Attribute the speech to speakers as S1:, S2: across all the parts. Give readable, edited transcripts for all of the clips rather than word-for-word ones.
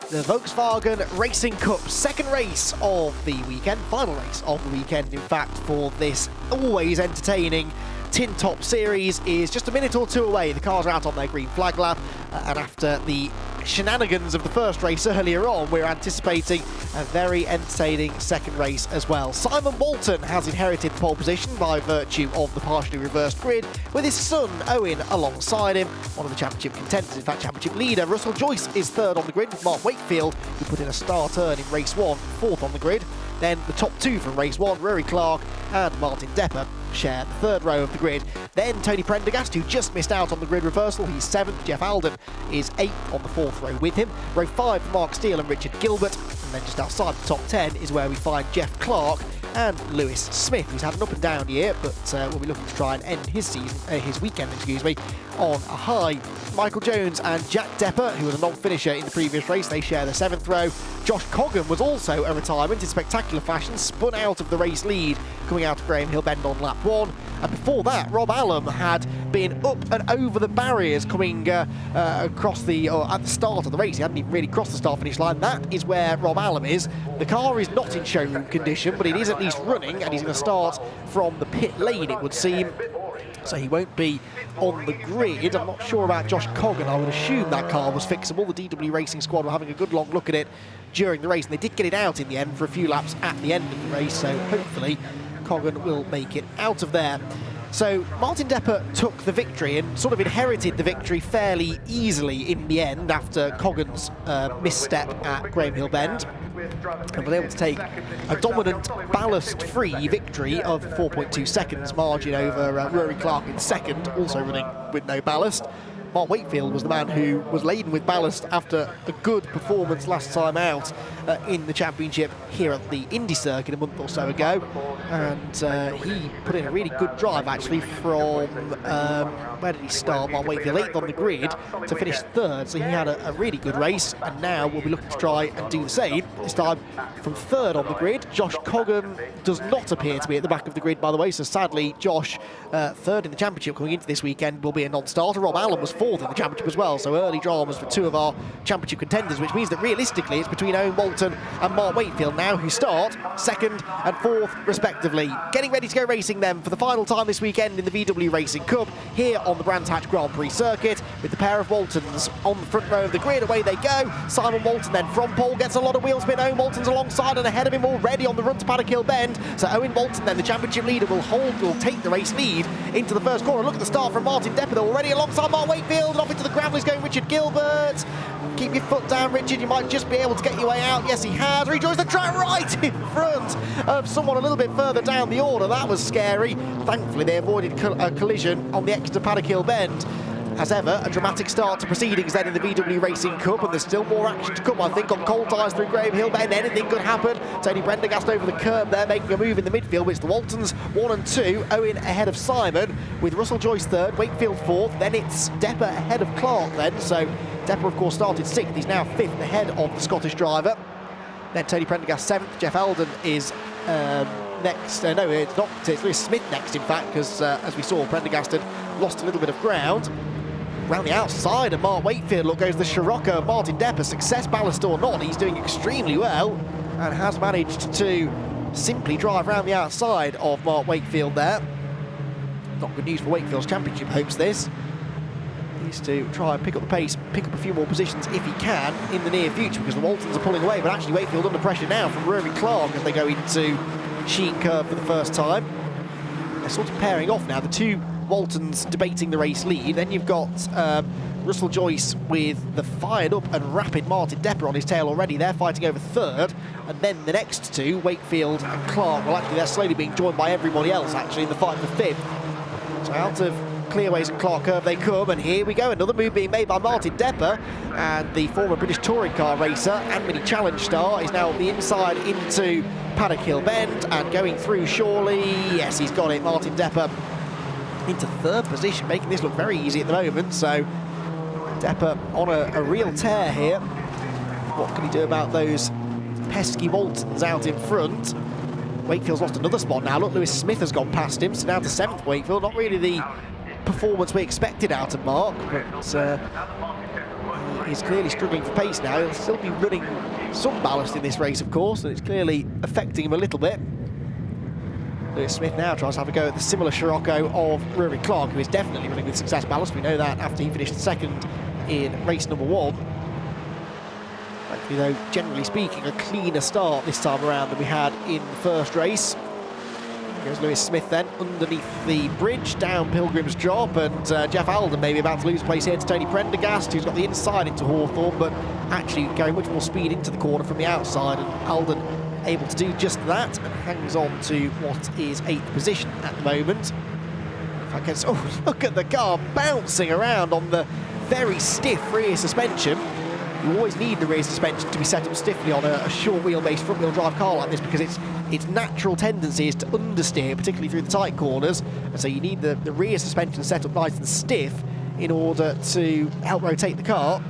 S1: The Volkswagen Racing Cup, second race of the weekend, final race of the weekend, in fact, for this always entertaining Tin Top Series is just a minute or two away. The cars are out on their green flag lap, and after the shenanigans of the first race earlier on, we're anticipating a very entertaining second race as well. Simon Walton has inherited the pole position by virtue of the partially reversed grid, with his son Owen alongside him, one of the championship contenders, in fact championship leader. Russell Joyce is third on the grid with Mark Wakefield, who put in a star turn in race one, fourth on the grid. Then the top two from race one, Rory Clark and Martin Depper, share the third row of the grid. Then Tony Prendergast, who just missed out on the grid reversal, he's seventh. Jeff Alden is eighth on the fourth row with him. Row five for Mark Steele and Richard Gilbert. And then just outside the top 10 is where we find Jeff Clark and Lewis Smith, who's had an up and down year, but will be looking to try and end his season, his weekend, on a high. Michael Jones and Jack Depper, who was a non-finisher in the previous race, they share the seventh row. Josh Coggan was also a retirement in spectacular fashion, spun out of the race lead, coming out of Graham Hill Bend on lap one. And before that, Rob Allam had been up and over the barriers coming across the, or at the start of the race. He hadn't even really crossed the start-finish line. That is where Rob Allam is. The car is not in showroom condition, but it is at least running, and he's going to start from the pit lane, it would seem. So he won't be on the grid. I'm not sure about Josh Coggan. I would assume that car was fixable. The DW Racing squad were having a good long look at it during the race, and they did get it out in the end for a few laps at the end of the race, so hopefully Coggan will make it out of there. So Martin Depper took the victory and sort of inherited the victory fairly easily in the end after Coggan's misstep at Graham Hill Bend, and was able to take a dominant ballast-free victory of 4.2 seconds margin over Rory Clark in second, also running with no ballast. Mark Wakefield was the man who was laden with ballast after a good performance last time out in the championship here at the Indy circuit a month or so ago, and he put in a really good drive actually from where did he start? Mark Wakefield 8th on the grid to finish third, so he had a really good race, and now we'll be looking to try and do the same, this time from third on the grid. Josh Coggan does not appear to be at the back of the grid, by the way, so sadly Josh, third in the championship coming into this weekend, will be a non-starter. Rob Allam was fourth in the championship as well, so early dramas for two of our championship contenders, which means that realistically it's between Owen Walton and Mark Wakefield now, who start second and fourth respectively. Getting ready to go racing then for the final time this weekend in the VW Racing Cup here on the Brands Hatch Grand Prix circuit, with the pair of Waltons on the front row of the grid. Away they go. Simon Walton then from pole gets a lot of wheel spin. Owen Walton's alongside and ahead of him already on the run to Paddock Hill Bend, so Owen Walton then, the championship leader, will take the race lead into the first corner. Look at the start from Martin Depper, though, already alongside Mark Wakefield, and off into the gravel is going Richard Gilbert. Keep your foot down, Richard, you might just be able to get your way out. Yes, he has. Rejoins the track right in front of someone a little bit further down the order. That was scary. Thankfully, they avoided a collision on the exit to Paddock Hill Bend. As ever, a dramatic start to proceedings then in the VW Racing Cup, and there's still more action to come, I think, on cold tyres through Graham Hill Bend. Anything could happen. Tony Prendergast over the curb there, making a move in the midfield. It's the Waltons 1 and 2. Owen ahead of Simon, with Russell Joyce third, Wakefield fourth. Then it's Depper ahead of Clark then. So Depper, of course, started sixth. He's now fifth ahead of the Scottish driver. Then Tony Prendergast seventh. Jeff Alden is next. No, it's not. It's Lewis Smith next, in fact, because as we saw, Prendergast had lost a little bit of ground. Round the outside of Mark Wakefield, look, goes the Scirocco. Martin Depper, success ballast or not, he's doing extremely well and has managed to simply drive round the outside of Mark Wakefield there. Not good news for Wakefield's championship hopes, this. Needs to try and pick up the pace, pick up a few more positions if he can in the near future, because the Waltons are pulling away, but actually Wakefield under pressure now from Rory Clark as they go into Sheen Curve for the first time. They're sort of pairing off now, the two Waltons debating the race lead. Then you've got Russell Joyce with the fired up and rapid Martin Depper on his tail already. They're fighting over third, and then the next two, Wakefield and Clark, well, actually they're slowly being joined by everybody else actually in the fight for fifth. So out of clearways and Clark Curve they come, and here we go, another move being made by Martin Depper, and the former British touring car racer and mini challenge star is now on the inside into Paddock Hill Bend and going through surely. Yes, he's got it. Martin Depper into third position, making this look very easy at the moment. So Depper on a real tear here. What can he do about those pesky Waltons out in front? Wakefield's lost another spot now. Look, Lewis Smith has gone past him, so down to 7th Wakefield. Not really the performance we expected out of Mark, but he's clearly struggling for pace now. He'll still be running some ballast in this race, of course, and it's clearly affecting him a little bit. Lewis Smith now tries to have a go at the similar Scirocco of Rory Clark, who is definitely running with success ballast. We know that after he finished second in race number 1. Thankfully, though, generally speaking, a cleaner start this time around than we had in the first race. Here's Lewis Smith then, underneath the bridge, down Pilgrim's Drop, and Jeff Alden maybe about to lose place here to Tony Prendergast, who's got the inside into Hawthorne, but actually going much more speed into the corner from the outside, and Alden able to do just that, and hangs on to what is 8th position at the moment. If I can, oh, look at the car bouncing around on the very stiff rear suspension. You always need the rear suspension to be set up stiffly on a short wheelbase front wheel drive car like this, because its natural tendency is to understeer, particularly through the tight corners, and so you need the rear suspension set up nice and stiff in order to help rotate the car.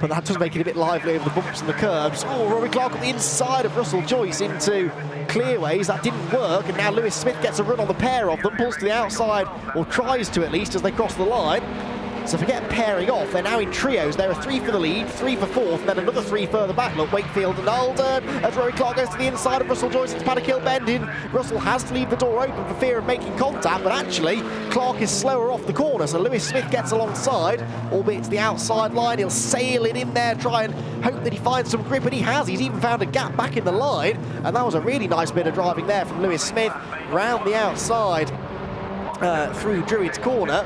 S1: But that does make it a bit lively over the bumps and the curbs. Oh, Rory Clark on the inside of Russell Joyce into clearways. That didn't work, and now Lewis Smith gets a run on the pair of them, pulls to the outside, or tries to at least, as they cross the line. So forget pairing off, they're now in trios. There are 3 for the lead, 3 for 4th, and then another 3 further back. Look, Wakefield and Alden, as Rory Clark goes to the inside of Russell Joyce into Paddock Hill Bend in. Russell has to leave the door open for fear of making contact, but actually Clark is slower off the corner, so Lewis Smith gets alongside, albeit to the outside line. He'll sail it in there, try and hope that he finds some grip, and he has. He's even found a gap back in the line, and that was a really nice bit of driving there from Lewis Smith, round the outside through Druid's Corner,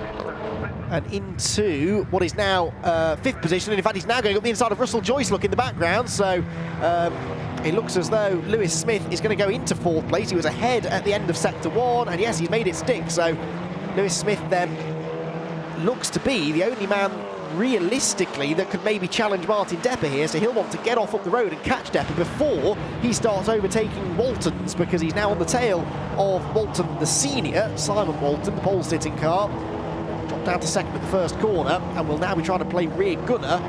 S1: and into what is now 5th position, and in fact he's now going up the inside of Russell Joyce, look in the background, so it looks as though Lewis Smith is going to go into 4th place. He was ahead at the end of Sector 1, and yes, he's made it stick, so Lewis Smith then looks to be the only man realistically that could maybe challenge Martin Depper here, so he'll want to get off up the road and catch Depper before he starts overtaking Waltons, because he's now on the tail of Walton the senior, Simon Walton, the pole-sitting car. Dropped down to 2nd at the first corner, and will now be trying to play rear gunner,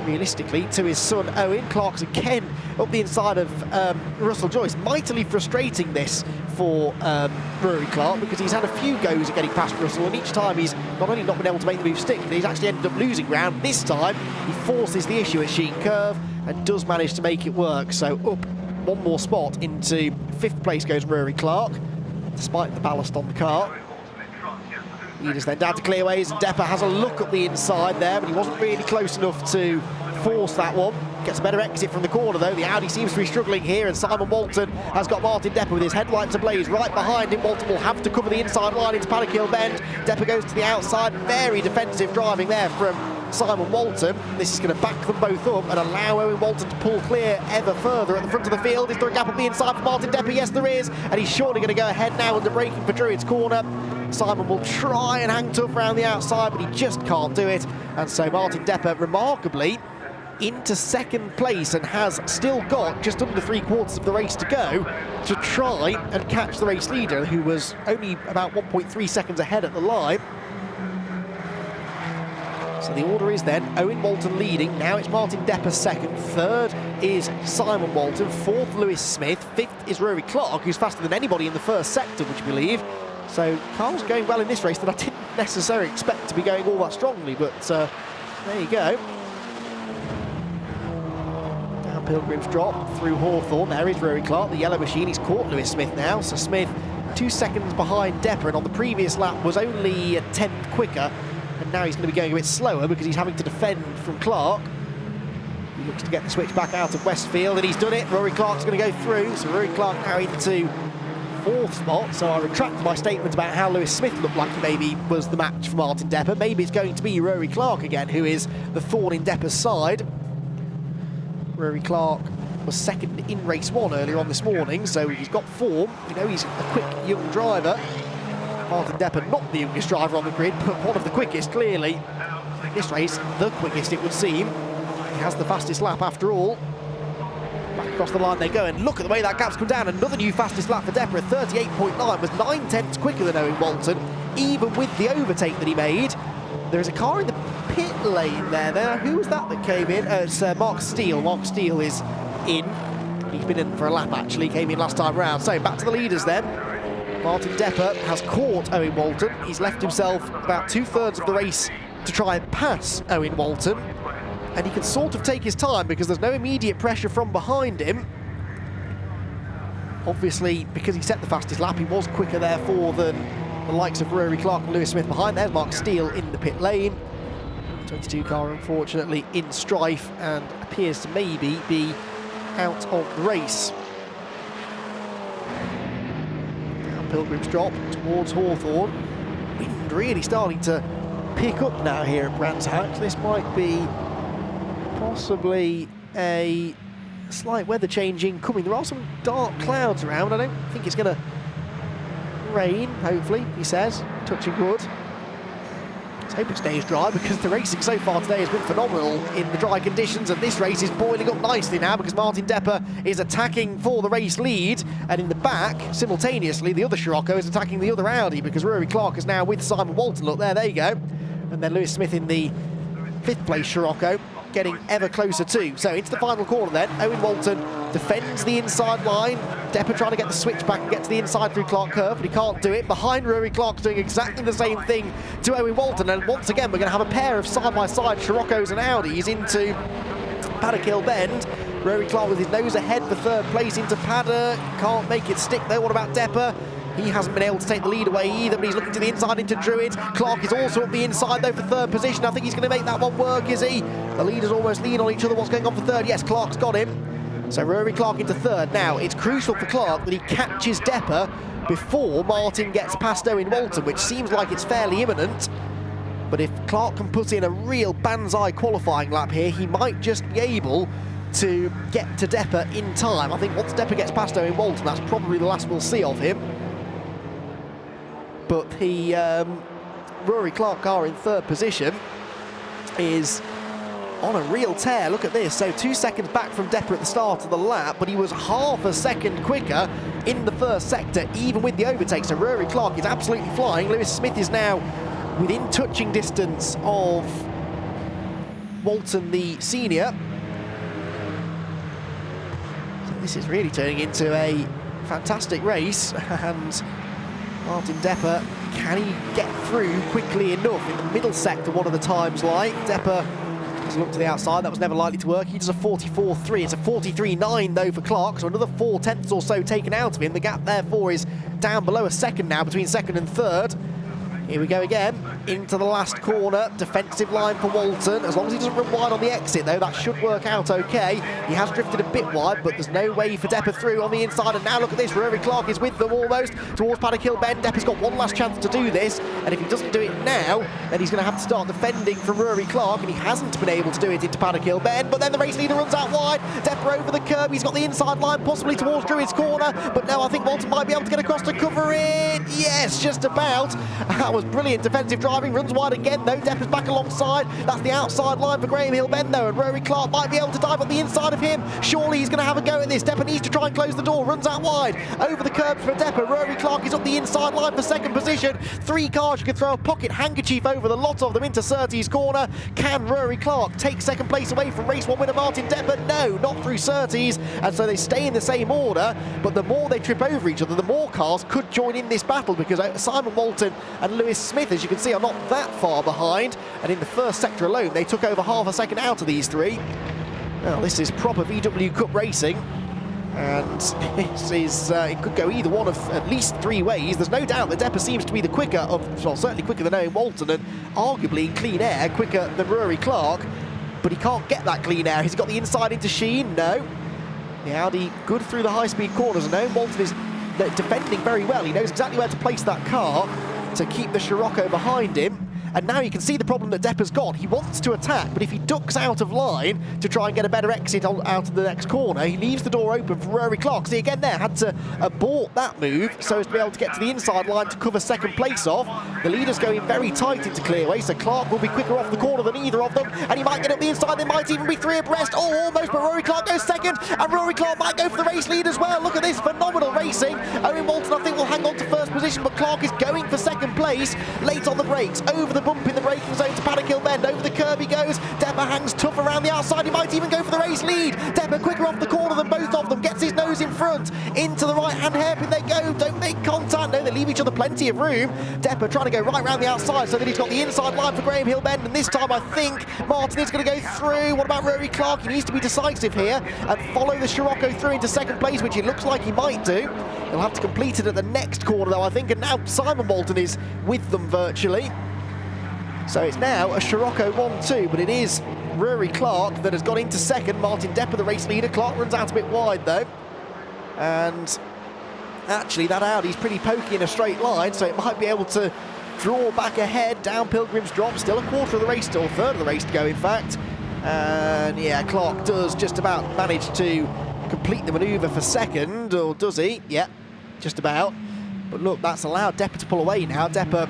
S1: realistically, to his son Owen. Clark's again up the inside of Russell Joyce. Mightily frustrating this for Rory Clark, because he's had a few goes at getting past Russell, and each time he's not only not been able to make the move stick, but he's actually ended up losing ground. This time, he forces the issue at Sheen Curve and does manage to make it work. So up 1 more spot into 5th place goes Rory Clark, despite the ballast on the car. Leaders then down to clearways, and Depper has a look at the inside there, but he wasn't really close enough to force that one. Gets a better exit from the corner though. The Audi seems to be struggling here, and Simon Walton has got Martin Depper with his headlights ablaze right behind him. Walton will have to cover the inside line into Paddock Hill Bend. Depper goes to the outside. Very defensive driving there from Simon Walton. This is going to back them both up and allow Owen Walton to pull clear ever further at the front of the field. Is there a gap on the inside for Martin Depper? Yes, there is, and he's surely going to go ahead now under braking for Druid's Corner. Simon will try and hang tough around the outside, but he just can't do it. And so Martin Depper, remarkably, into 2nd place, and has still got just under 3/4 of the race to go to try and catch the race leader, who was only about 1.3 seconds ahead at the line. So the order is then Owen Walton leading. Now it's Martin Depper 2nd. 3rd is Simon Walton. 4th, Lewis Smith. 5th is Rory Clark, who's faster than anybody in the 1st sector, would you believe? So Carl's going well in this race that I didn't necessarily expect to be going all that strongly, but there you go. Down Pilgrim's Drop through Hawthorne. There is Rory Clark, the yellow machine. He's caught Lewis Smith now, so Smith 2 seconds behind Depper, and on the previous lap was only a 10th quicker, and now he's going to be going a bit slower because he's having to defend from Clark. He looks to get the switch back out of Westfield, and he's done it. Rory Clark's going to go through, so Rory Clark now into 4th spot, so I retract my statement about how Lewis Smith looked like he maybe was the match for Martin Depper. Maybe it's going to be Rory Clark again, who is the thorn in Depper's side. Rory Clark was 2nd in race 1 earlier on this morning, so he's got form. We know he's a quick young driver. Martin Deppe, not the youngest driver on the grid, but one of the quickest, clearly. This race, the quickest it would seem. He has the fastest lap after all. Back across the line they go, and look at the way that gap's come down. Another new fastest lap for Deppe at 38.9, was 9/10 quicker than Owen Walton, even with the overtake that he made. There is a car in the pit lane there. Who was that came in? It's Mark Steele. Mark Steele is in. He's been in for a lap, actually. Came in last time round. So back to the leaders then. Martin Deppe has caught Owen Walton. He's left himself about 2/3 of the race to try and pass Owen Walton. And he can sort of take his time because there's no immediate pressure from behind him. Obviously, because he set the fastest lap, he was quicker therefore than the likes of Rory Clark and Lewis Smith behind. There's Mark Steele in the pit lane. 22 car, unfortunately, in strife and appears to maybe be out of the race. Now Pilgrim's drop towards Hawthorne. Wind really starting to pick up now here at Brands Hatch. This might be possibly a slight weather change incoming. There are some dark clouds around. I don't think it's going to rain, hopefully, he says, touching wood. Let's hope it stays dry because the racing so far today has been phenomenal in the dry conditions, and this race is boiling up nicely now because Martin Deppe is attacking for the race lead, and in the back, simultaneously, the other Scirocco is attacking the other Audi because Rory Clark is now with Simon Walton. Look, there you go. And then Lewis Smith in the 5th place Scirocco, getting ever closer too. So into the final corner then. Owen Walton defends the inside line. Deppe trying to get the switch back and get to the inside through Clark Curve, but he can't do it. Behind, Rory Clark's doing exactly the same thing to Owen Walton, and once again we're going to have a pair of side-by-side Scirocco's and Audis into Paddock Hill Bend. Rory Clark with his nose ahead for 3rd place into Paddock. Can't make it stick though. What about Deppe? He hasn't been able to take the lead away either, but he's looking to the inside into Druid. Clark is also up the inside though for 3rd position. I think he's going to make that one work, is he? The leaders almost lean on each other. What's going on for 3rd? Yes, Clark's got him. So Rory Clark into 3rd. Now, it's crucial for Clark that he catches Deppe before Martin gets past Owen Walton, which seems like it's fairly imminent. But if Clark can put in a real banzai qualifying lap here, he might just be able to get to Deppe in time. I think once Deppe gets past Owen Walton, that's probably the last we'll see of him. But the Rory Clark car in 3rd position is on a real tear. Look at this. So 2 seconds back from Deppe at the start of the lap, but he was half a second quicker in the 1st sector, even with the overtake. So Rory Clark is absolutely flying. Lewis Smith is now within touching distance of Walton, the senior. So this is really turning into a fantastic race, and Martin Deppe, can he get through quickly enough in the middle sector one of the times? Like Deppe has looked to the outside, that was never likely to work. He does a 44.3, it's a 43.9 though for Clark, so another 4 tenths or so taken out of him. The gap therefore is down below a second now between 2nd and 3rd. Here we go again, into the last corner, defensive line for Walton. As long as he doesn't run wide on the exit though, that should work out okay. He has drifted a bit wide, but there's no way for Deppe through on the inside, and now look at this, Rory Clark is with them almost towards Paddock Hill Bend. Deppe's got one last chance to do this, and if he doesn't do it now, then he's going to have to start defending from Rory Clark, and he hasn't been able to do it into Paddock Hill Bend, but then the race leader runs out wide. Deppe over the curb, he's got the inside line, possibly towards Druid's corner, but no, I think Walton might be able to get across to cover it. Yes, just about. That was brilliant defensive driving, runs wide again though. Deppe's back alongside. That's the outside line for Graham Hill Bend though, and Rory Clark might be able to dive on the inside of him. Surely he's going to have a go at this. Deppe needs to try and close the door, runs out wide. Over the curbs for Deppe. Rory Clark is up the inside line for 2nd position. 3 cars, you could throw a pocket handkerchief over the lot of them into Surtees' corner. Can Rory Clark take 2nd place away from race 1 winner Martin Deppe? No, not through Surtees, and so they stay in the same order, but the more they trip over each other, the more cars could join in this battle, because Simon Walton and Lewis Smith, as you can see, are not that far behind, and in the 1st sector alone they took over half a second out of these 3. Well, this is proper VW Cup racing, and this is it could go either one of at least 3 ways. There's no doubt that Deppe seems to be the quicker of, well, certainly quicker than Owen Walton, and arguably in clean air quicker than Rory Clark, but he can't get that clean air. He's got the inside into Sheen. No, the Audi good through the high-speed corners, and Owen Walton is defending very well. He knows exactly where to place that car to keep the Scirocco behind him, And now you can see the problem that Depper's got. He wants to attack, but if he ducks out of line to try and get a better exit out of the next corner, he leaves the door open for Rory Clark. See, again there, had to abort that move so as to be able to get to the inside line to cover second place off. The leaders going very tight into clearway, so Clark will be quicker off the corner than either of them, and he might get up the inside. They might even be 3 abreast. Oh, almost, but Rory Clark goes second, and Rory Clark might go for the race lead as well. Look at this phenomenal racing. Owen Walton, I think, will hang on to first position, but Clark is going for second place. Late on the brakes, over the bump in the braking zone to Paddock Hill Bend. Over the curb he goes. Depper hangs tough around the outside. He might even go for the race lead. Depper quicker off the corner than both of them. Gets his nose in front. Into the right-hand hairpin they go. Don't make contact. No, they leave each other plenty of room. Depper trying to go right round the outside so that he's got the inside line for Graham Hill Bend. And this time I think Martin is going to go through. What about Rory Clark? He needs to be decisive here and follow the Scirocco through into second place, which it looks like he might do. He'll have to complete it at the next corner though, I think. And now Simon Walton is with them virtually. So it's now a Scirocco 1-2, but it is Rory Clark that has got into second. Martin Depper, the race leader. Clark runs out a bit wide though. And actually that Audi's pretty pokey in a straight line, so it might be able to draw back ahead down Pilgrim's Drop. Still a quarter of the race, or third of the race to go in fact. And yeah, Clark does just about manage to complete the manoeuvre for second, or does he? Yeah, just about. But look, that's allowed Depper to pull away now. Depper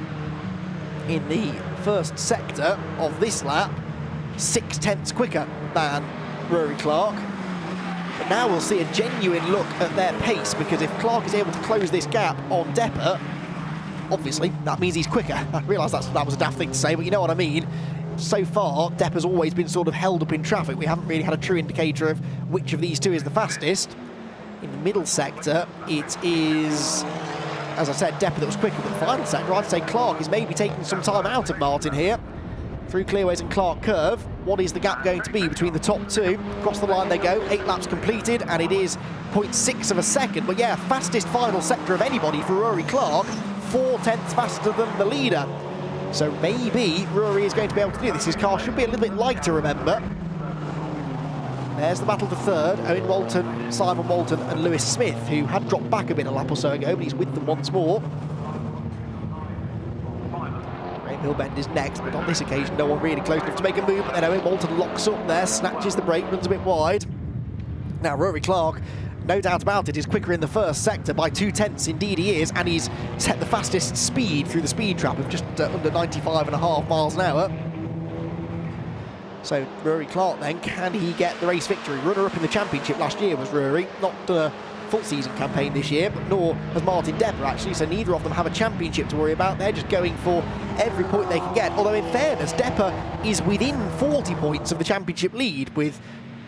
S1: in the first sector of this lap, 6/10 quicker than Rory Clark. But now we'll see a genuine look at their pace, because if Clark is able to close this gap on Depper, obviously that means he's quicker. I realise that was a daft thing to say, but you know what I mean. So far, Depper's always been sort of held up in traffic. We haven't really had a true indicator of which of these two is the fastest. In the middle sector, it is, as I said, Depper that was quicker. But the final sector, I'd say Clark is maybe taking some time out of Martin here. Through Clearways and Clark Curve, what is the gap going to be between the top two? Across the line they go, 8 laps completed, and it is 0.6 of a second. But yeah, fastest final sector of anybody for Rory Clark, 4/10 faster than the leader. So maybe Rory is going to be able to do this. His car should be a little bit lighter, remember. There's the battle for third. Owen Walton, Simon Walton and Lewis Smith, who had dropped back a bit a lap or so ago, but he's with them once more. Graham Hill Bend is next, but on this occasion no one really close enough to make a move. But then Owen Walton locks up there, snatches the brake, runs a bit wide. Now Rory Clark, no doubt about it, is quicker in the first sector by 2/10. Indeed he is, and he's set the fastest speed through the speed trap of just under 95.5 miles an hour. So Rory Clark then, can he get the race victory? Runner-up in the championship last year was Rory, not a full season campaign this year, but nor has Martin Depper actually, so neither of them have a championship to worry about. They're just going for every point they can get, although in fairness, Depper is within 40 points of the championship lead with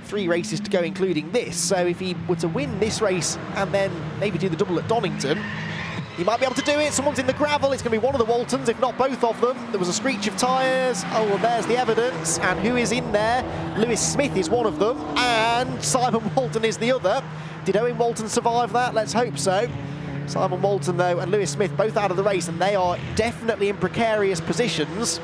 S1: 3 races to go, including this. So if he were to win this race and then maybe do the double at Donington, he might be able to do it. Someone's in the gravel. It's going to be one of the Waltons, if not both of them. There was a screech of tyres. Oh, well, there's the evidence. And who is in there? Lewis Smith is one of them, and Simon Walton is the other. Did Owen Walton survive that? Let's hope so. Simon Walton, though, and Lewis Smith both out of the race, and they are definitely in precarious positions,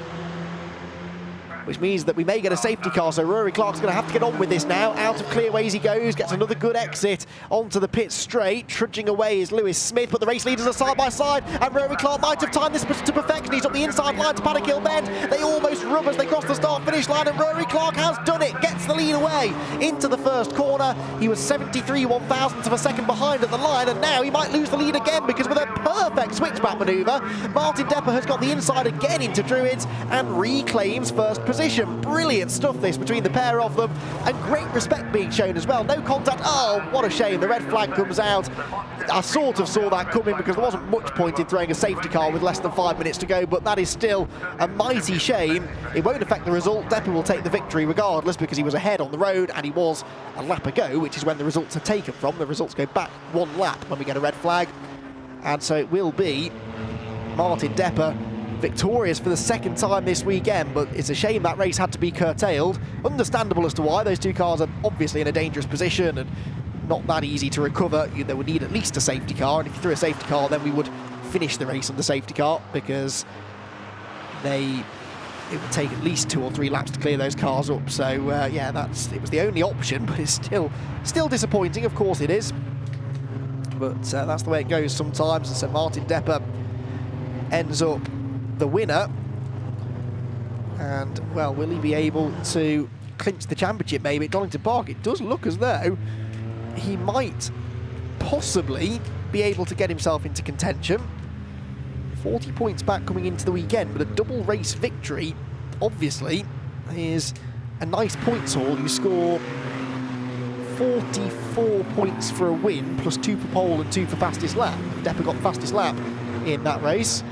S1: which means that we may get a safety car, so Rory Clark's going to have to get on with this now. Out of Clearways he goes, gets another good exit onto the pit straight. Trudging away is Lewis Smith, but the race leaders are side by side, and Rory Clark might have timed this to perfection. He's up the inside line to Paddock Hill Bend. They almost rub as they cross the start-finish line, and Rory Clark has done it, gets the lead away into the first corner. He was 73 1,000ths of a second behind at the line, and now he might lose the lead again, because with a perfect switchback manoeuvre, Martin Depper has got the inside again into Druids and reclaims first position. Brilliant stuff this between the pair of them, and great respect being shown as well. No contact. Oh, what a shame. The red flag comes out. I sort of saw that coming, because there wasn't much point in throwing a safety car with less than 5 minutes to go, but that is still a mighty shame. It won't affect the result. Depper will take the victory regardless, because he was ahead on the road and he was a lap ago, which is when the results are taken from. The results go back 1 lap when we get a red flag, and so it will be Martin Depper victorious for the second time this weekend. But it's a shame that race had to be curtailed. Understandable as to why. Those two cars are obviously in a dangerous position and not that easy to recover. They would need at least a safety car, and if you threw a safety car, then we would finish the race on the safety car, because it would take at least 2 or 3 laps to clear those cars up. So yeah, it was the only option, but it's still disappointing. Of course it is, but that's the way it goes sometimes. And so Martin Depper ends up the winner And, well, will he be able to clinch the championship maybe at Donington Park? It does look as though he might possibly be able to get himself into contention. 40 points back coming into the weekend, but a double race victory, obviously, is a nice points haul. You score 44 points for a win, plus 2 for pole and 2 for fastest lap. Depper got fastest lap in that race.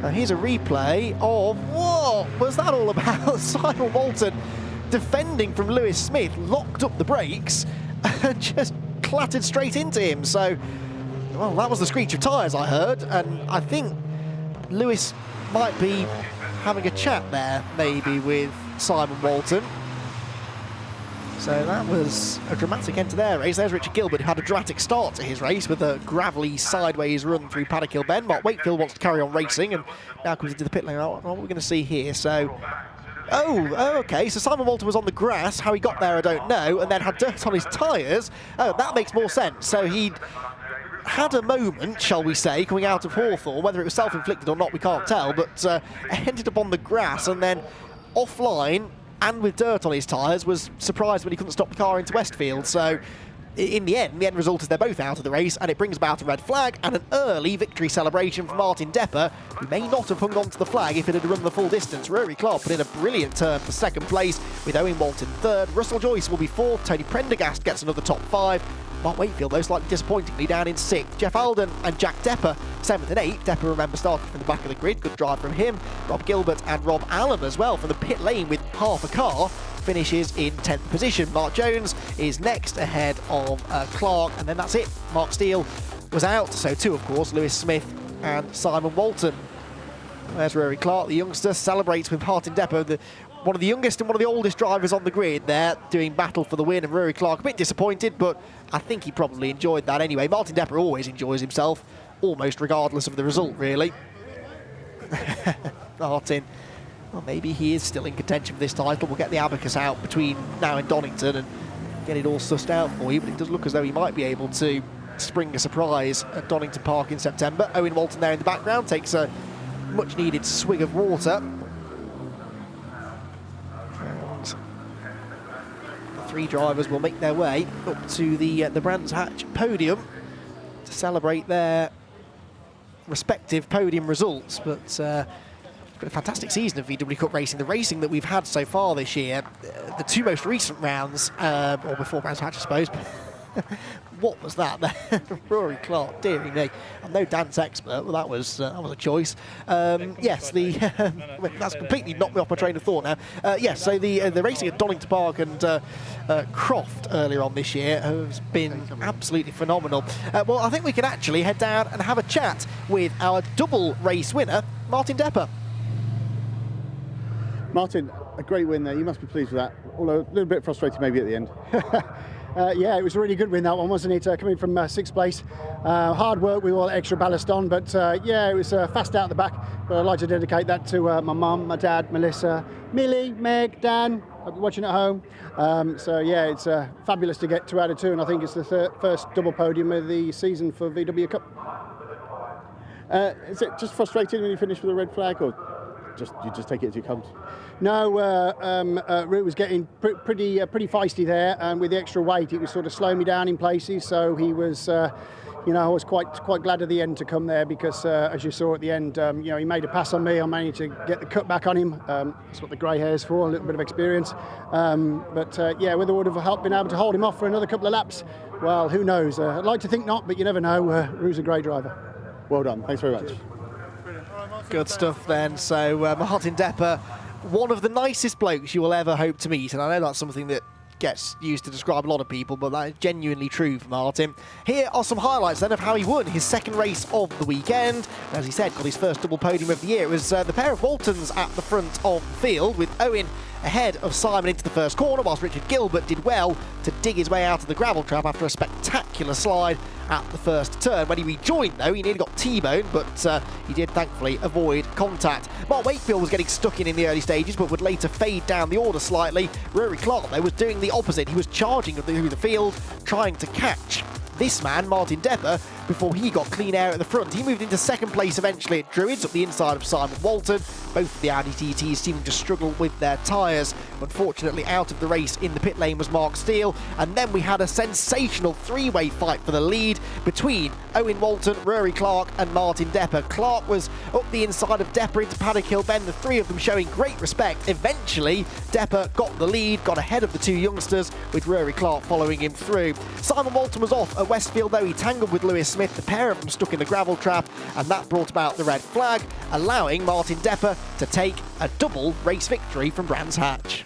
S1: Now here's a replay of, what was that all about? Simon Walton defending from Lewis Smith, locked up the brakes and just clattered straight into him. So, well, that was the screech of tyres I heard, and I think Lewis might be having a chat there, maybe, with Simon Walton. So that was a dramatic end to their race. There's Richard Gilbert, who had a dramatic start to his race with a gravelly sideways run through Paddock Hill Bend. Mark Wakefield wants to carry on racing and now comes into the pit lane. What are we going to see here? So, oh, okay, so Simon Walton was on the grass. How he got there, I don't know, and then had dirt on his tyres. Oh, that makes more sense. So he'd had a moment, shall we say, coming out of Hawthorne. Whether it was self-inflicted or not, we can't tell, but ended up on the grass and then offline and with dirt on his tyres, was surprised when he couldn't stop the car into Westfield. So in the end result is they're both out of the race, and it brings about a red flag and an early victory celebration for Martin Depper, who may not have hung on to the flag if it had run the full distance. Rory Clark put in a brilliant turn for second place, with Owen Walton third. Russell Joyce will be fourth. Tony Prendergast gets another top 5. Mark Wakefield, though, slightly disappointingly down in 6th. Jeff Alden and Jack Depper 7th and 8th. Depper, remember, started from the back of the grid. Good drive from him. Rob Gilbert and Rob Allen as well from the pit lane with half a car. Finishes in 10th position. Mark Jones is next ahead of Clark, and then that's it. Mark Steele was out, so 2, of course, Lewis Smith and Simon Walton. There's Rory Clark, the youngster, celebrates with Martin Depper, one of the youngest and one of the oldest drivers on the grid there, doing battle for the win, and Rory Clark a bit disappointed, but I think he probably enjoyed that anyway. Martin Depper always enjoys himself, almost regardless of the result, really. Martin, well, maybe he is still in contention for this title. We'll get the abacus out between now and Donington and get it all sussed out for you, but it does look as though he might be able to spring a surprise at Donington Park in September. Owen Walton there in the background takes a much-needed swig of water. And the 3 drivers will make their way up to the Brands Hatch podium to celebrate their respective podium results. But it's been a fantastic season of VW Cup racing. The racing that we've had so far this year, the 2 most recent rounds, or before Brands Hatch, I suppose. What was that? Rory Clark, dearie me. I'm no dance expert, but that was a choice. Yes, that's completely knocked me off my train of thought now. Yes, so the racing at Donington Park and Croft earlier on this year has been absolutely phenomenal. Well, I think we can actually head down and have a chat with our double race winner, Martin Depper.
S2: Martin, a great win there. You must be pleased with that, although a little bit frustrated maybe at the end. Yeah, it was a really good win, that one, wasn't it? Coming from 6th place. Hard work with all that extra ballast on, but yeah, it was fast out the back. But I'd like to dedicate that to my mum, my dad, Melissa, Millie, Meg, Dan, watching at home. So yeah, it's fabulous to get 2 out of 2, and I think it's the first double podium of the season for VW Cup. Is it just frustrating when you finish with a red flag, or you just take it as it comes? No, Root was getting pretty feisty there, and with the extra weight, it was sort of slowing me down in places. So he was, you know, I was quite glad at the end to come there, because as you saw at the end, you know, he made a pass on me. I managed to get the cut back on him. That's what the grey hair's for, a little bit of experience. But yeah, whether it would have been able to hold him off for another couple of laps, well, who knows? I'd like to think not, but you never know. Root's a great driver.
S3: Well done. Thanks very much.
S1: Good stuff then. So Martin Depper, one of the nicest blokes you will ever hope to meet, and I know that's something that gets used to describe a lot of people, but that is genuinely true for Martin. Here are some highlights then of how he won his 2nd race of the weekend. As he said, got his first double podium of the year. It was the pair of Waltons at the front of the field, with Owen ahead of Simon into the first corner, whilst Richard Gilbert did well to dig his way out of the gravel trap after a spectacular slide at the first turn. When he rejoined, though, he nearly got T-boned, but he did thankfully avoid contact. Mark Wakefield was getting stuck in the early stages, but would later fade down the order slightly. Rory Clark, though, was doing the opposite. He was charging through the field, trying to catch this man, Martin Depper, before he got clean air at the front. He moved into second place eventually at Druids, up the inside of Simon Walton. Both of the Audi TTs seeming to struggle with their tyres. Unfortunately, out of the race in the pit lane was Mark Steele, and then we had a sensational three-way fight for the lead between Owen Walton, Rory Clark and Martin Depper. Clark was up the inside of Depper into Paddock Hill Bend, the three of them showing great respect. Eventually, Depper got the lead, got ahead of the two youngsters, with Rory Clark following him through. Simon Walton was off at Westfield though. He tangled with Lewis Smith, the pair of them stuck in the gravel trap, and that brought about the red flag, allowing Martin Depper to take a double race victory from Brands Hatch.